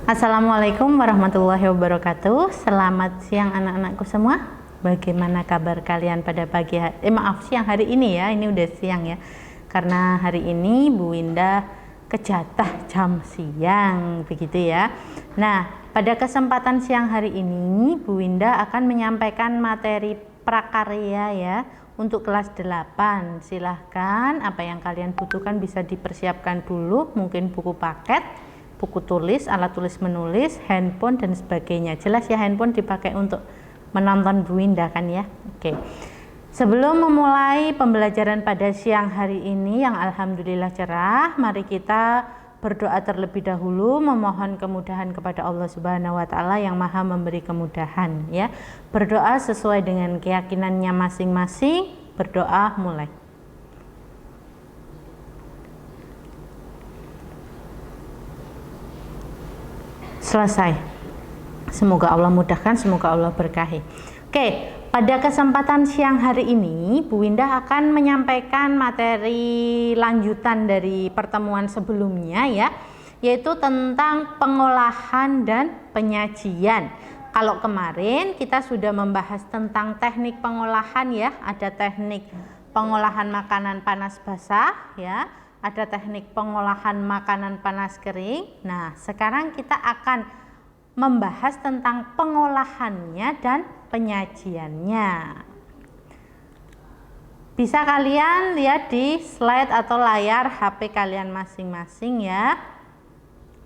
Assalamualaikum warahmatullahi wabarakatuh. Selamat siang anak-anakku semua. Bagaimana kabar kalian pada pagi hari? Siang hari ini ya. Ini udah siang ya. Karena hari ini Bu Winda kejatah jam siang, begitu ya. Nah, pada kesempatan siang hari ini Bu Winda akan menyampaikan materi prakarya ya untuk kelas 8. Silahkan apa yang kalian butuhkan bisa dipersiapkan dulu, mungkin buku paket, buku tulis, alat tulis menulis, handphone dan sebagainya. Jelas ya, handphone dipakai untuk menonton Bu Winda kan ya. Oke. Sebelum memulai pembelajaran pada siang hari ini yang alhamdulillah cerah, mari kita berdoa terlebih dahulu memohon kemudahan kepada Allah Subhanahu wa taala yang Maha memberi kemudahan ya. Berdoa sesuai dengan keyakinannya masing-masing. Berdoa mulai. Selesai. Semoga Allah mudahkan, semoga Allah berkahi. Oke, pada kesempatan siang hari ini Bu Winda akan menyampaikan materi lanjutan dari pertemuan sebelumnya ya, yaitu tentang pengolahan dan penyajian. Kalau kemarin kita sudah membahas tentang teknik pengolahan ya, ada teknik pengolahan makanan panas basah ya, ada teknik pengolahan makanan panas kering. Nah, sekarang kita akan membahas tentang pengolahannya dan penyajiannya. Bisa kalian lihat di slide atau layar HP kalian masing-masing ya,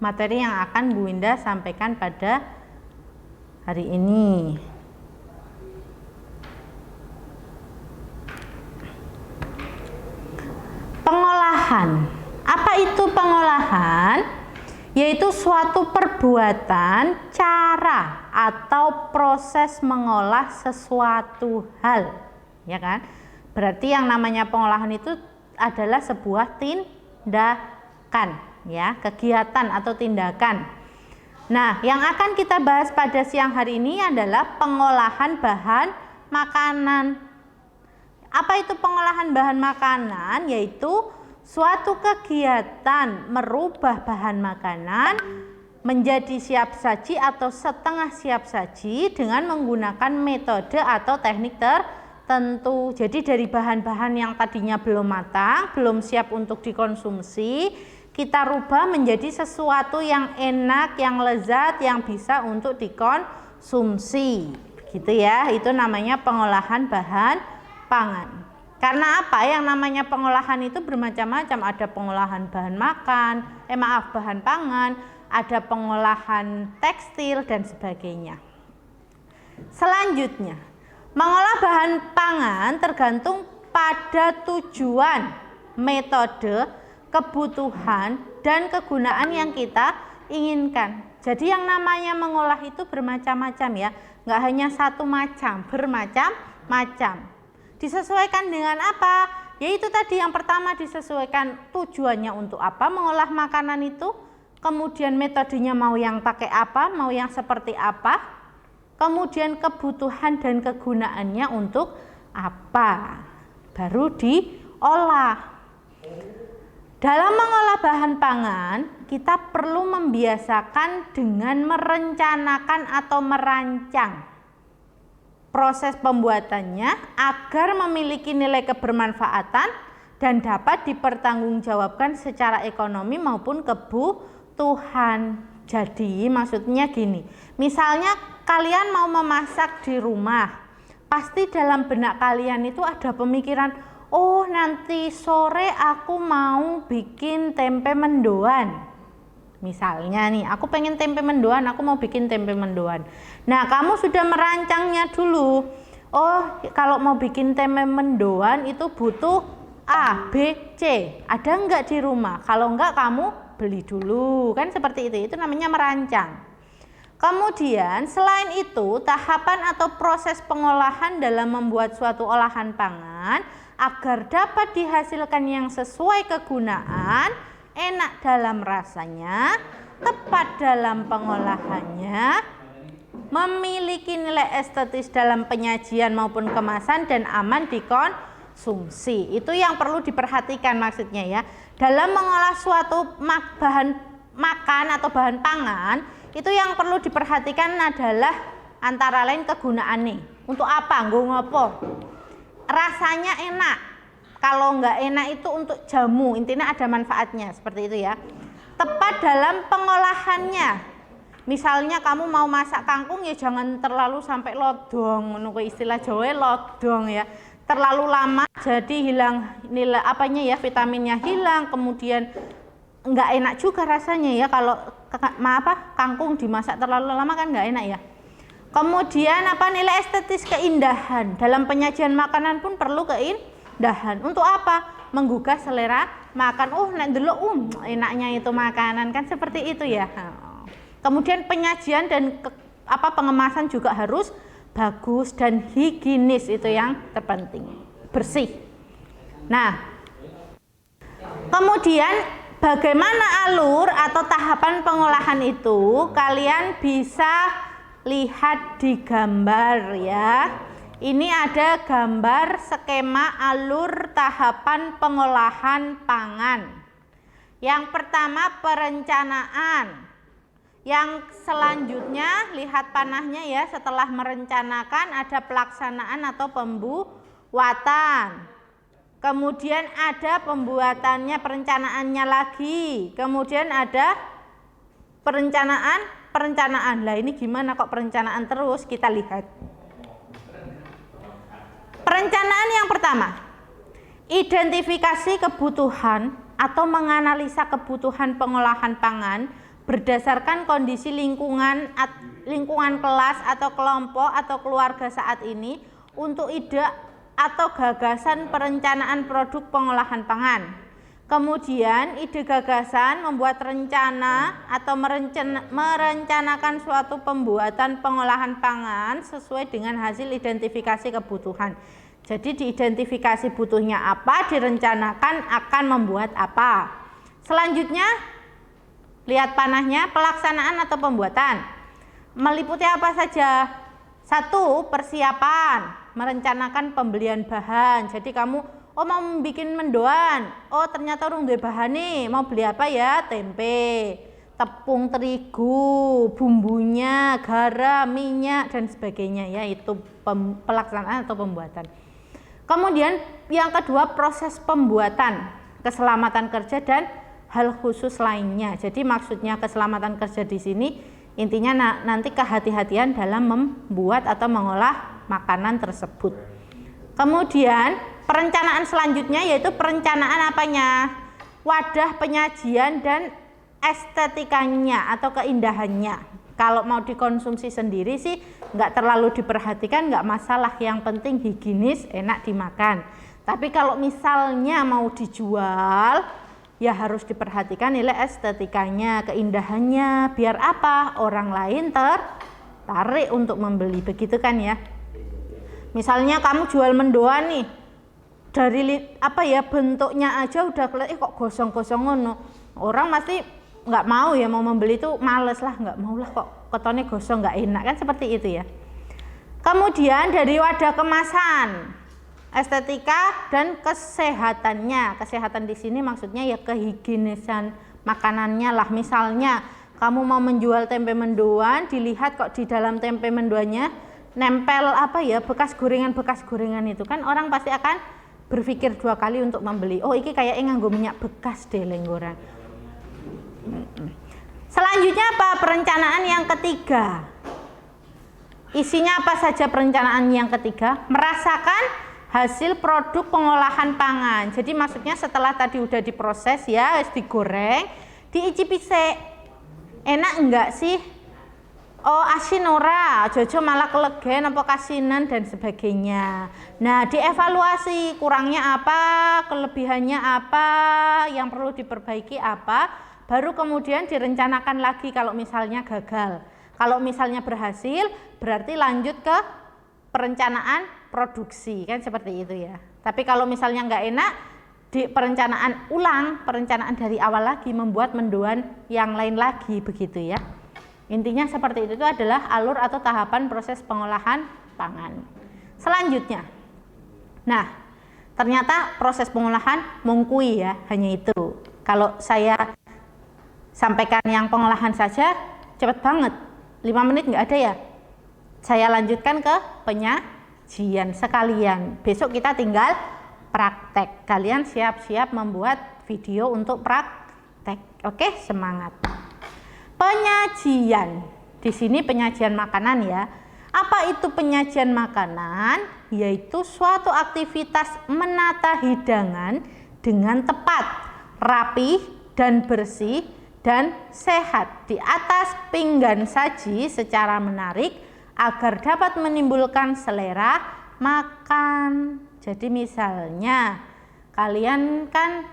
materi yang akan Bu Winda sampaikan pada hari ini. Pengolahan. Apa itu pengolahan? Yaitu suatu perbuatan, cara atau proses mengolah sesuatu hal, ya kan? Berarti yang namanya pengolahan itu adalah sebuah tindakan, ya, kegiatan atau tindakan. Nah, yang akan kita bahas pada siang hari ini adalah pengolahan bahan makanan. Apa itu pengolahan bahan makanan? Yaitu suatu kegiatan merubah bahan makanan menjadi siap saji atau setengah siap saji dengan menggunakan metode atau teknik tertentu. Jadi dari bahan-bahan yang tadinya belum matang, belum siap untuk dikonsumsi, kita rubah menjadi sesuatu yang enak, yang lezat, yang bisa untuk dikonsumsi. Gitu ya, itu namanya pengolahan bahan pangan. Karena apa? Yang namanya pengolahan itu bermacam-macam. Ada pengolahan bahan bahan pangan, ada pengolahan tekstil dan sebagainya. Selanjutnya, mengolah bahan pangan tergantung pada tujuan, metode, kebutuhan dan kegunaan yang kita inginkan. Jadi yang namanya mengolah itu bermacam-macam ya, nggak hanya satu macam, bermacam-macam. Disesuaikan dengan apa? Yaitu tadi yang pertama disesuaikan tujuannya untuk apa mengolah makanan itu, kemudian metodenya mau yang pakai apa, mau yang seperti apa, kemudian kebutuhan dan kegunaannya untuk apa, baru diolah. Dalam mengolah bahan pangan, kita perlu membiasakan dengan merencanakan atau merancang proses pembuatannya agar memiliki nilai kebermanfaatan dan dapat dipertanggungjawabkan secara ekonomi maupun kebutuhan. Jadi maksudnya gini, misalnya kalian mau memasak di rumah, pasti dalam benak kalian itu ada pemikiran, oh nanti sore aku mau bikin tempe mendoan. Misalnya nih, aku pengen tempe mendoan, aku mau bikin tempe mendoan. Nah, kamu sudah merancangnya dulu. Oh, kalau mau bikin tempe mendoan itu butuh A, B, C. Ada enggak di rumah? Kalau enggak, kamu beli dulu. Kan seperti itu. Itu namanya merancang. Kemudian, selain itu, tahapan atau proses pengolahan dalam membuat suatu olahan pangan agar dapat dihasilkan yang sesuai kegunaan, enak dalam rasanya, tepat dalam pengolahannya, memiliki nilai estetis dalam penyajian maupun kemasan dan aman dikonsumsi. Itu yang perlu diperhatikan maksudnya ya. Dalam mengolah suatu bahan makan atau bahan pangan, itu yang perlu diperhatikan adalah antara lain kegunaannya. Untuk apa? Nggo ngopo? Rasanya enak. Kalau nggak enak itu untuk jamu, intinya ada manfaatnya, seperti itu ya. Tepat dalam pengolahannya. Misalnya kamu mau masak kangkung ya jangan terlalu sampai lodong, menurut istilah Jawa lodong ya. Terlalu lama jadi hilang nilai apanya ya, vitaminnya hilang, kemudian nggak enak juga rasanya ya kalau kangkung dimasak terlalu lama kan nggak enak ya. Kemudian nilai estetis, keindahan. Dalam penyajian makanan pun perlu keindahan. Untuk apa? Menggugah selera makan. Nek ndelok enaknya itu makanan kan seperti itu ya. Kemudian penyajian dan pengemasan juga harus bagus dan higienis, itu yang terpenting. Bersih. Nah, kemudian bagaimana alur atau tahapan pengolahan itu? Kalian bisa lihat di gambar ya. Ini ada gambar skema alur tahapan pengolahan pangan. Yang pertama perencanaan. Yang selanjutnya lihat panahnya ya, setelah merencanakan ada pelaksanaan atau pembuatan. Kemudian ada pembuatannya, perencanaannya lagi. Kemudian ada perencanaan. Lah ini gimana kok perencanaan terus? Kita lihat. Perencanaan yang pertama, identifikasi kebutuhan atau menganalisa kebutuhan pengolahan pangan berdasarkan kondisi lingkungan kelas atau kelompok atau keluarga saat ini untuk ide atau gagasan perencanaan produk pengolahan pangan. Kemudian ide gagasan membuat rencana atau merencanakan suatu pembuatan pengolahan pangan sesuai dengan hasil identifikasi kebutuhan. Jadi diidentifikasi butuhnya apa, direncanakan akan membuat apa. Selanjutnya lihat panahnya, pelaksanaan atau pembuatan. Meliputi apa saja? 1. Persiapan, merencanakan pembelian bahan. Jadi kamu mau bikin mendoan, ternyata urung duwe bahan nih, mau beli apa ya? Tempe, tepung terigu, bumbunya, garam, minyak dan sebagainya ya. Itu pelaksanaan atau pembuatan. Kemudian yang kedua proses pembuatan, keselamatan kerja dan hal khusus lainnya. Jadi maksudnya keselamatan kerja di sini intinya nanti kehati-hatian dalam membuat atau mengolah makanan tersebut. Kemudian perencanaan selanjutnya yaitu perencanaan apanya? Wadah penyajian dan estetikanya atau keindahannya. Kalau mau dikonsumsi sendiri sih nggak terlalu diperhatikan, nggak masalah. Yang penting higienis, enak dimakan. Tapi kalau misalnya mau dijual, ya harus diperhatikan nilai estetikanya, keindahannya, biar apa? Orang lain tertarik untuk membeli, begitu kan ya. Misalnya kamu jual mendoan nih, dari bentuknya aja udah kelihatan kok gosong-gosong ngono. Orang pasti nggak mau ya, mau membeli itu males lah, nggak mau lah kok ketone gosong, nggak enak kan, seperti itu ya. Kemudian dari wadah kemasan, estetika dan kesehatannya. Kesehatan di sini maksudnya ya kehigienisan makanannya lah. Misalnya kamu mau menjual tempe mendoan, dilihat kok di dalam tempe mendoannya nempel bekas gorengan itu kan, orang pasti akan berpikir 2 kali untuk membeli. Iki kayaknya nganggo minyak bekas deh lenggoran. Selanjutnya apa? Perencanaan yang ketiga. Isinya apa saja perencanaan yang ketiga? Merasakan hasil produk pengolahan pangan. Jadi maksudnya setelah tadi udah diproses ya, digoreng, diicipi enak enggak sih? Asin ora, jojo malah kelegen apa kasinan dan sebagainya. Nah, dievaluasi kurangnya apa, kelebihannya apa, yang perlu diperbaiki apa, baru kemudian direncanakan lagi kalau misalnya gagal. Kalau misalnya berhasil, berarti lanjut ke perencanaan produksi, kan seperti itu ya. Tapi kalau misalnya nggak enak, di perencanaan ulang, perencanaan dari awal lagi, membuat mendoan yang lain lagi, begitu ya. Intinya seperti itu adalah alur atau tahapan proses pengolahan pangan. Selanjutnya, nah ternyata proses pengolahan mungkui ya, hanya itu. Kalau saya sampaikan yang pengolahan saja cepet banget, 5 menit nggak ada ya. Saya lanjutkan ke penyajian sekalian. Besok kita tinggal praktek. Kalian siap-siap membuat video untuk praktek. Oke, semangat. Penyajian. Di sini penyajian makanan ya. Apa itu penyajian makanan? Yaitu suatu aktivitas menata hidangan dengan tepat, rapi dan bersih dan sehat di atas pinggan saji secara menarik agar dapat menimbulkan selera makan. Jadi misalnya kalian kan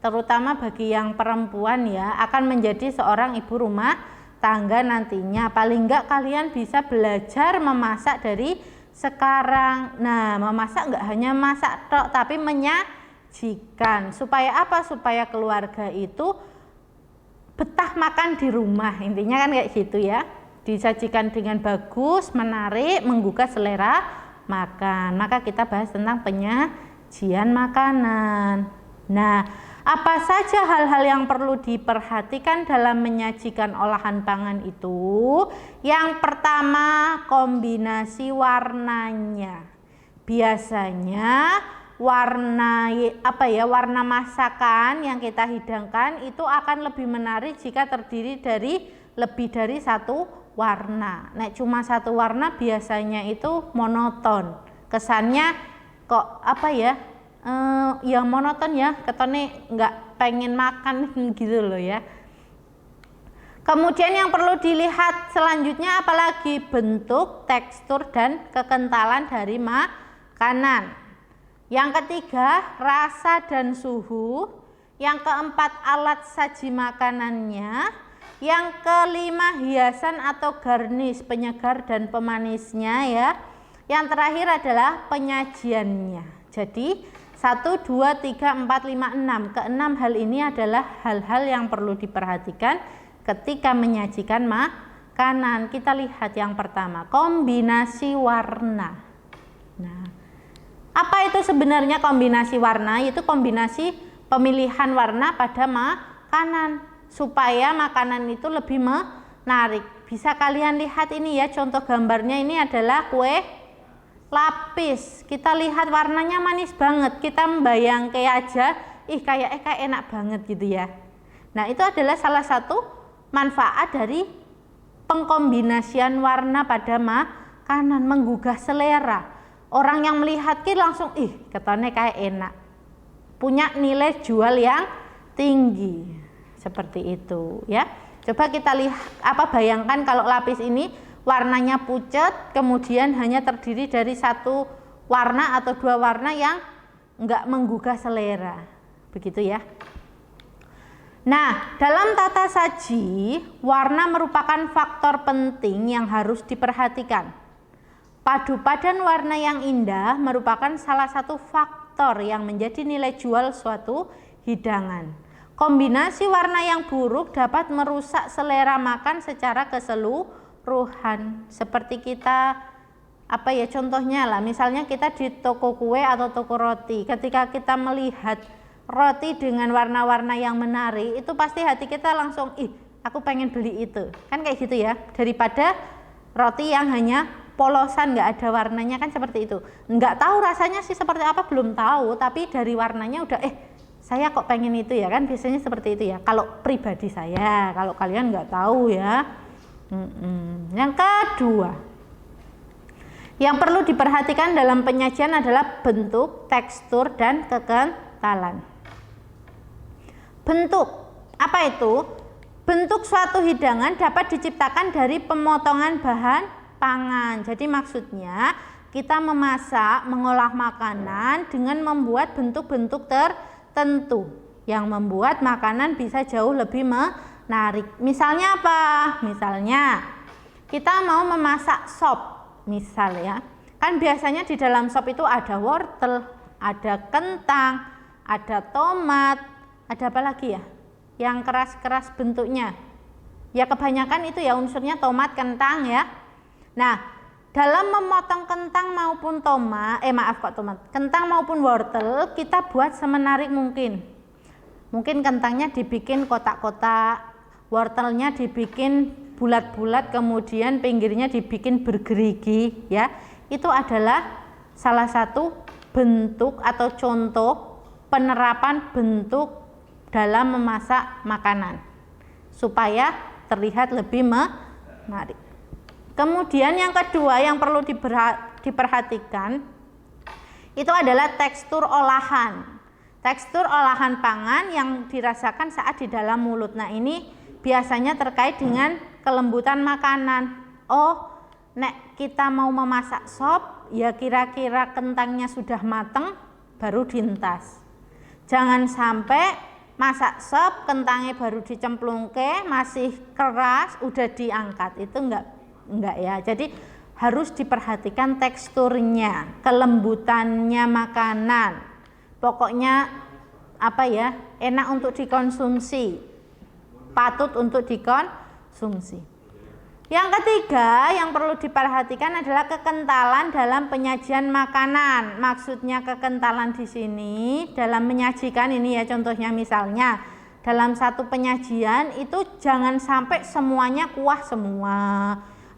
terutama bagi yang perempuan ya akan menjadi seorang ibu rumah tangga nantinya. Paling enggak kalian bisa belajar memasak dari sekarang. Nah, memasak enggak hanya masak tok tapi menyajikan. Supaya apa? Supaya keluarga itu betah makan di rumah. Intinya kan kayak gitu ya. Disajikan dengan bagus, menarik, menggugah selera makan. Maka kita bahas tentang penyajian makanan. Nah, apa saja hal-hal yang perlu diperhatikan dalam menyajikan olahan pangan itu? Yang pertama, kombinasi warnanya. Biasanya warna masakan yang kita hidangkan itu akan lebih menarik jika terdiri dari lebih dari satu warna. Nah, cuma satu warna biasanya itu monoton. Kesannya kok ya monoton ya, ketone nggak pengen makan gitu loh ya. Kemudian yang perlu dilihat selanjutnya apalagi bentuk, tekstur dan kekentalan dari makanan. Yang ketiga rasa dan suhu. Yang keempat alat saji makanannya. Yang kelima hiasan atau garnish, penyegar dan pemanisnya ya. Yang terakhir adalah penyajiannya. Jadi 1, 2, 3, 4, 5, 6. Keenam hal ini adalah hal-hal yang perlu diperhatikan ketika menyajikan makanan. Kita lihat yang pertama, kombinasi warna. Nah, apa itu sebenarnya kombinasi warna? Itu kombinasi pemilihan warna pada makanan supaya makanan itu lebih menarik. Bisa kalian lihat ini ya, contoh gambarnya ini adalah kue lapis. Kita lihat warnanya manis banget. Kita membayangkan aja, kayak enak banget gitu ya. Nah, itu adalah salah satu manfaat dari pengkombinasian warna pada makanan, menggugah selera. Orang yang melihat langsung ketone kayak enak. Punya nilai jual yang tinggi. Seperti itu ya. Coba kita lihat bayangkan kalau lapis ini warnanya pucat, kemudian hanya terdiri dari satu warna atau dua warna yang enggak menggugah selera. Begitu ya. Nah, dalam tata saji, warna merupakan faktor penting yang harus diperhatikan. Padu padan warna yang indah merupakan salah satu faktor yang menjadi nilai jual suatu hidangan. Kombinasi warna yang buruk dapat merusak selera makan secara keseluruhan. Seperti kita contohnya lah, misalnya kita di toko kue atau toko roti, ketika kita melihat roti dengan warna-warna yang menarik, itu pasti hati kita langsung aku pengen beli itu, kan kayak gitu ya, daripada roti yang hanya polosan nggak ada warnanya, kan seperti itu. Nggak tahu rasanya sih seperti apa, belum tahu, tapi dari warnanya udah saya kok pengen itu ya, kan biasanya seperti itu ya kalau pribadi saya. Kalau kalian nggak tahu ya. Yang kedua yang perlu diperhatikan dalam penyajian adalah bentuk, tekstur, dan kekentalan. Bentuk, apa itu? Bentuk suatu hidangan dapat diciptakan dari pemotongan bahan pangan. Jadi maksudnya kita memasak, mengolah makanan dengan membuat bentuk-bentuk tertentu yang membuat makanan bisa jauh lebih menarik. Misalnya apa? Misalnya kita mau memasak sop, misal ya. Kan biasanya di dalam sop itu ada wortel, ada kentang, ada tomat, ada apa lagi ya? Yang keras-keras bentuknya. Ya kebanyakan itu ya unsurnya tomat, kentang ya. Nah, dalam memotong kentang maupun kentang maupun wortel kita buat semenarik mungkin. Mungkin kentangnya dibikin kotak-kotak, wortelnya dibikin bulat-bulat, kemudian pinggirnya dibikin bergerigi ya. Itu adalah salah satu bentuk atau contoh penerapan bentuk dalam memasak makanan supaya terlihat lebih menarik. Kemudian yang kedua yang perlu diperhatikan itu adalah tekstur olahan. Tekstur olahan pangan yang dirasakan saat di dalam mulut. Nah, ini biasanya terkait dengan kelembutan makanan. Oh, nek kita mau memasak sop, ya kira-kira kentangnya sudah mateng baru dientas. Jangan sampai masak sop kentangnya baru dicemplungke masih keras udah diangkat. Itu enggak ya. Jadi harus diperhatikan teksturnya, kelembutannya makanan. Pokoknya apa ya, enak untuk dikonsumsi, patut untuk dikonsumsi. Yang ketiga yang perlu diperhatikan adalah kekentalan dalam penyajian makanan. Maksudnya kekentalan di sini dalam menyajikan ini ya, contohnya misalnya dalam satu penyajian itu jangan sampai semuanya kuah semua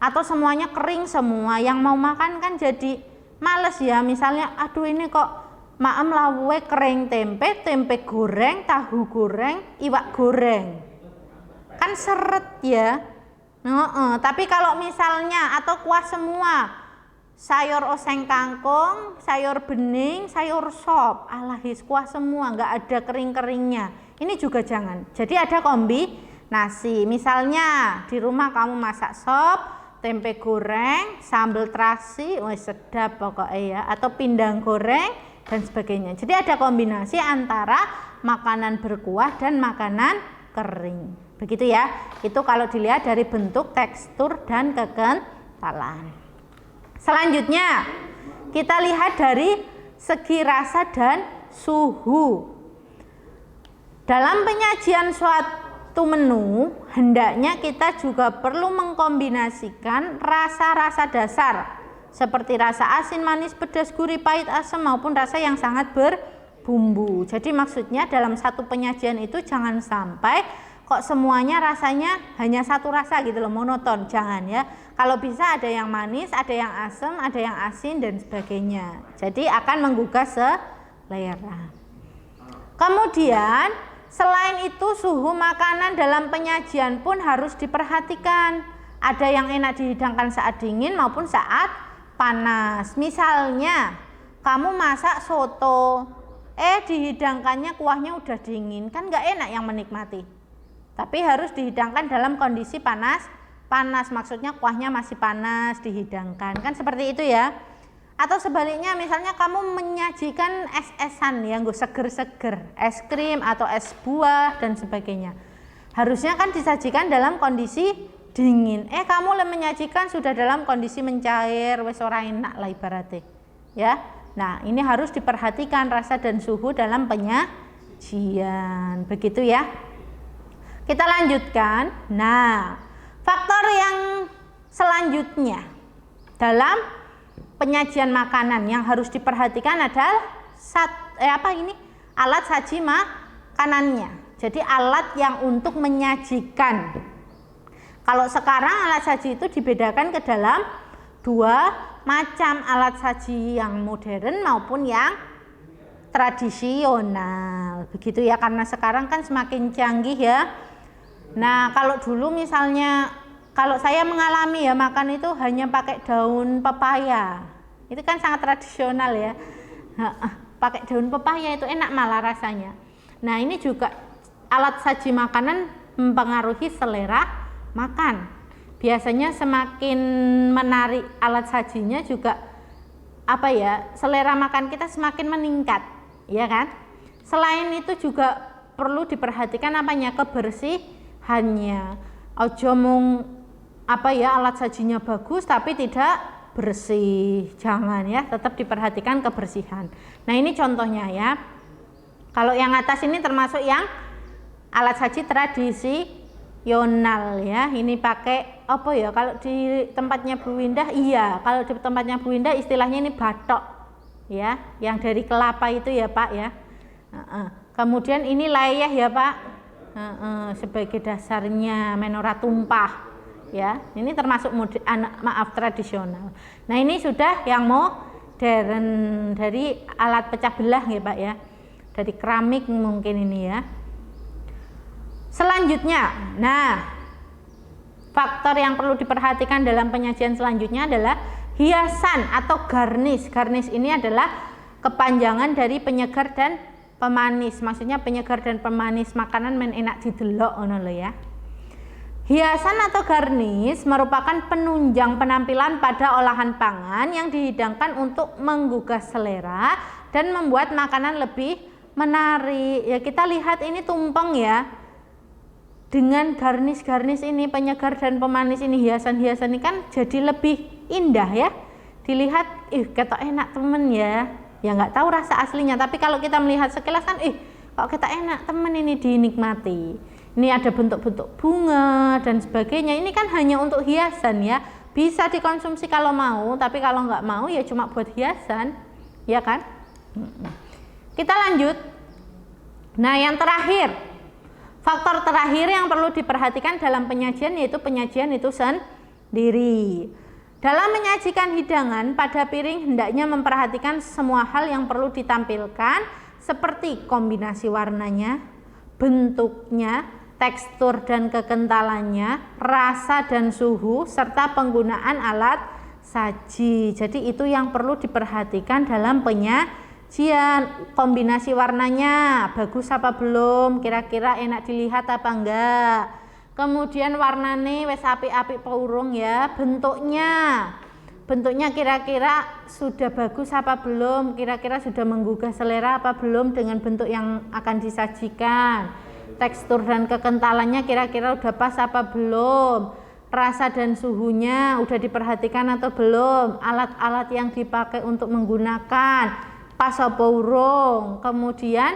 atau semuanya kering semua. Yang mau makan kan jadi males ya, misalnya aduh ini kok maem lawe kering tempe, tempe goreng, tahu goreng, iwak goreng, kan seret ya. Tapi kalau misalnya atau kuah semua, sayur oseng kangkung, sayur bening, sayur sop, alahis kuah semua, nggak ada kering-keringnya, ini juga jangan. Jadi ada kombinasi, misalnya di rumah kamu masak sop, tempe goreng, sambal terasi, wah sedap pokoknya ya, atau pindang goreng dan sebagainya. Jadi ada kombinasi antara makanan berkuah dan makanan kering. Begitu ya. Itu kalau dilihat dari bentuk, tekstur dan kekentalan. Selanjutnya kita lihat dari segi rasa dan suhu. Dalam penyajian suatu menu, hendaknya kita juga perlu mengkombinasikan rasa-rasa dasar seperti rasa asin, manis, pedas, gurih, pahit, asam maupun rasa yang sangat berbumbu. Jadi maksudnya dalam satu penyajian itu jangan sampai kok semuanya rasanya hanya satu rasa gitu loh, monoton. Jangan ya. Kalau bisa ada yang manis, ada yang asam, ada yang asin dan sebagainya. Jadi akan menggugah selera. Kemudian selain itu suhu makanan dalam penyajian pun harus diperhatikan. Ada yang enak dihidangkan saat dingin maupun saat panas. Misalnya kamu masak soto, dihidangkannya kuahnya udah dingin, kan nggak enak yang menikmati. Tapi harus dihidangkan dalam kondisi panas, maksudnya kuahnya masih panas dihidangkan, kan seperti itu ya. Atau sebaliknya misalnya kamu menyajikan es-esan yang seger-seger, es krim atau es buah dan sebagainya, harusnya kan disajikan dalam kondisi dingin. Kamu menyajikan sudah dalam kondisi mencair, wes ora enak lah ibaratnya ya. Nah, ini harus diperhatikan rasa dan suhu dalam penyajian. Begitu ya. Kita lanjutkan. Nah, faktor yang selanjutnya dalam penyajian makanan yang harus diperhatikan adalah alat saji makanannya. Jadi alat yang untuk menyajikan. Kalau sekarang alat saji itu dibedakan ke dalam dua macam, alat saji yang modern maupun yang tradisional. Begitu ya, karena sekarang kan semakin canggih ya. Nah, kalau dulu misalnya kalau saya mengalami ya makan itu hanya pakai daun pepaya. Itu kan sangat tradisional ya. Pakai daun pepaya itu enak malah rasanya. Nah, ini juga alat saji makanan mempengaruhi selera makan. Biasanya semakin menarik alat sajinya juga selera makan kita semakin meningkat, ya kan? Selain itu juga perlu diperhatikan kebersihannya. Ojo mung alat sajinya bagus tapi tidak bersih. Jangan ya, tetap diperhatikan kebersihan. Nah, ini contohnya ya. Kalau yang atas ini termasuk yang alat saji tradisional ya. Ini pakai kalau di tempatnya Bu Windah kalau di tempatnya Bu Windah istilahnya ini batok ya, yang dari kelapa itu ya Pak ya. Kemudian ini layeh ya Pak. sebagai dasarnya menora tumpah ya. Ini termasuk tradisional. Nah, ini sudah yang modern dari alat pecah belah ya Pak ya, dari keramik mungkin ini ya. Selanjutnya, nah faktor yang perlu diperhatikan dalam penyajian selanjutnya adalah hiasan atau garnish. Garnish ini adalah kepanjangan dari penyegar dan pemanis, maksudnya penyegar dan pemanis makanan men enak didelok ngono lho ya. Hiasan atau garnish merupakan penunjang penampilan pada olahan pangan yang dihidangkan untuk menggugah selera dan membuat makanan lebih menarik. Ya, kita lihat ini tumpeng ya. Dengan garnish-garnish ini, penyegar dan pemanis ini, hiasan-hiasan ini kan jadi lebih indah ya. Dilihat, ketok enak temen ya. Ya nggak tahu rasa aslinya, tapi kalau kita melihat sekilas kan, kok ketok enak temen ini dinikmati. Ini ada bentuk-bentuk bunga dan sebagainya. Ini kan hanya untuk hiasan ya. Bisa dikonsumsi kalau mau, tapi kalau nggak mau ya cuma buat hiasan, ya kan? Kita lanjut. Nah, yang terakhir, faktor terakhir yang perlu diperhatikan dalam penyajian yaitu penyajian itu sendiri. Dalam menyajikan hidangan, pada piring hendaknya memperhatikan semua hal yang perlu ditampilkan seperti kombinasi warnanya, bentuknya, tekstur dan kekentalannya, rasa dan suhu, serta penggunaan alat saji. Jadi itu yang perlu diperhatikan dalam penyajian. Kombinasi warnanya bagus apa belum, kira-kira enak dilihat apa enggak. Kemudian warnane wes apik-apik paurung ya. Bentuknya kira-kira sudah bagus apa belum, kira-kira sudah menggugah selera apa belum dengan bentuk yang akan disajikan. Tekstur dan kekentalannya kira-kira udah pas apa belum, rasa dan suhunya udah diperhatikan atau belum, alat-alat yang dipakai untuk menggunakan pas apa urung, kemudian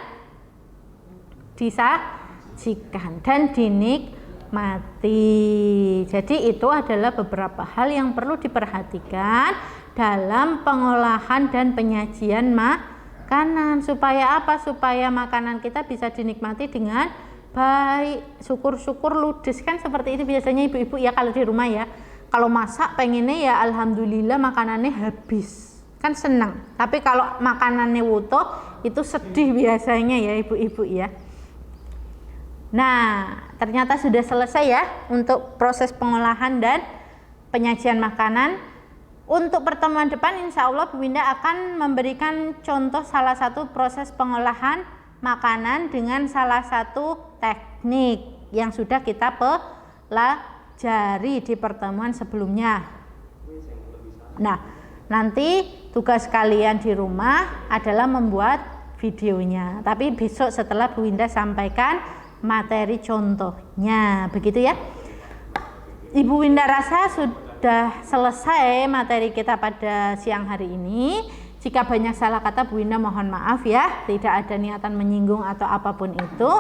disajikan dan dinikmati. Jadi itu adalah beberapa hal yang perlu diperhatikan dalam pengolahan dan penyajian makanan. Supaya apa? Supaya makanan kita bisa dinikmati dengan baik, syukur-syukur ludes kan seperti ini biasanya ibu-ibu ya kalau di rumah ya. Kalau masak pengennya ya alhamdulillah makanannya habis, kan senang. Tapi kalau makanannya wutuh itu sedih biasanya ya ibu-ibu ya. Nah, ternyata sudah selesai ya untuk proses pengolahan dan penyajian makanan. Untuk pertemuan depan insya Allah Bu Winda akan memberikan contoh salah satu proses pengolahan makanan dengan salah satu teknik yang sudah kita pelajari di pertemuan sebelumnya. Nah, nanti tugas kalian di rumah adalah membuat videonya. Tapi besok setelah Bu Winda sampaikan materi contohnya, begitu ya. Ibu Winda rasa sudah selesai materi kita pada siang hari ini. Jika banyak salah kata Bu Winda mohon maaf ya, tidak ada niatan menyinggung atau apapun itu.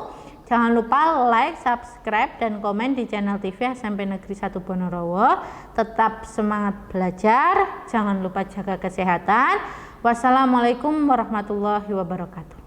Jangan lupa like, subscribe, dan komen di channel TV SMP Negeri 1 Ponorogo. Tetap semangat belajar, jangan lupa jaga kesehatan. Wassalamualaikum warahmatullahi wabarakatuh.